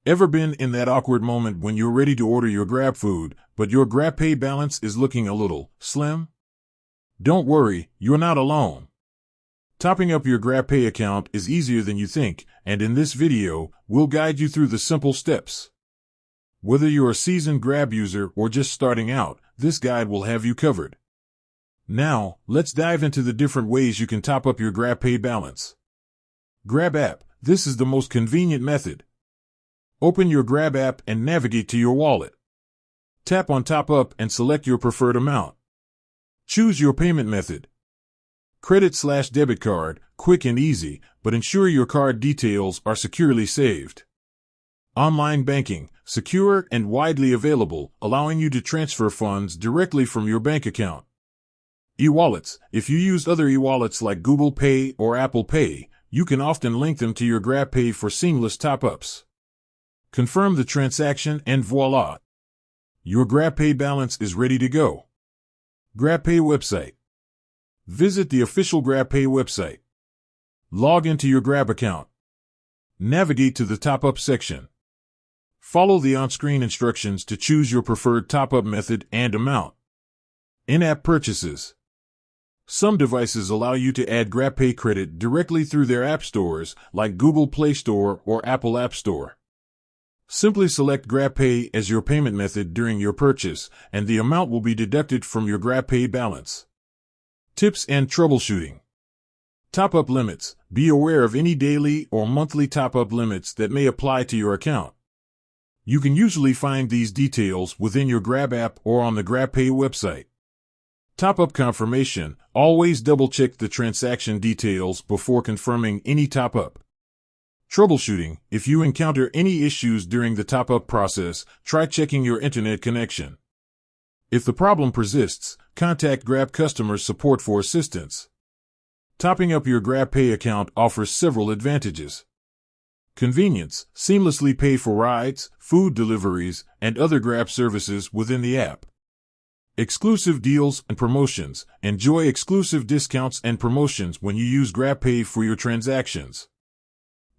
Ever been in that awkward moment when you're ready to order your Grab food, but your Grabpay balance is looking a little slim? Don't worry, you're not alone. Topping up your Grabpay account is easier than you think, and in this video, we'll guide you through the simple steps. Whether you're a seasoned Grab user or just starting out, this guide will have you covered. Now, let's dive into the different ways you can top up your Grabpay balance. Grab app. This is the most convenient method. Open your Grab app and navigate to your wallet. Tap on Top Up and select your preferred amount. Choose your payment method. Credit/debit card, quick and easy, but ensure your card details are securely saved. Online banking, secure and widely available, allowing you to transfer funds directly from your bank account. E-wallets. If you use other e-wallets like Google Pay or Apple Pay, you can often link them to your Grabpay for seamless top-ups. Confirm the transaction and voila! Your Grabpay balance is ready to go. Grabpay website. Visit the official Grabpay website. Log into your Grab account. Navigate to the top-up section. Follow the on-screen instructions to choose your preferred top-up method and amount. In-app purchases. Some devices allow you to add Grabpay credit directly through their app stores, like Google Play Store or Apple App Store. Simply select Grabpay as your payment method during your purchase, and the amount will be deducted from your Grabpay balance. Tips and troubleshooting. Top-up limits. Be aware of any daily or monthly top-up limits that may apply to your account. You can usually find these details within your Grab app or on the Grabpay website. Top-up confirmation. Always double-check the transaction details before confirming any top-up. Troubleshooting. If you encounter any issues during the top-up process, try checking your internet connection. If the problem persists, contact Grab customer support for assistance. Topping up your Grabpay account offers several advantages. Convenience. Seamlessly pay for rides, food deliveries, and other Grab services within the app. Exclusive deals and promotions. Enjoy exclusive discounts and promotions when you use Grabpay for your transactions.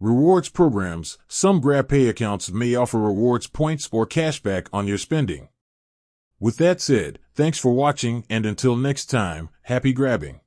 Rewards programs. Some Grabpay accounts may offer rewards points or cashback on your spending. With that said, thanks for watching, and until next time, happy grabbing.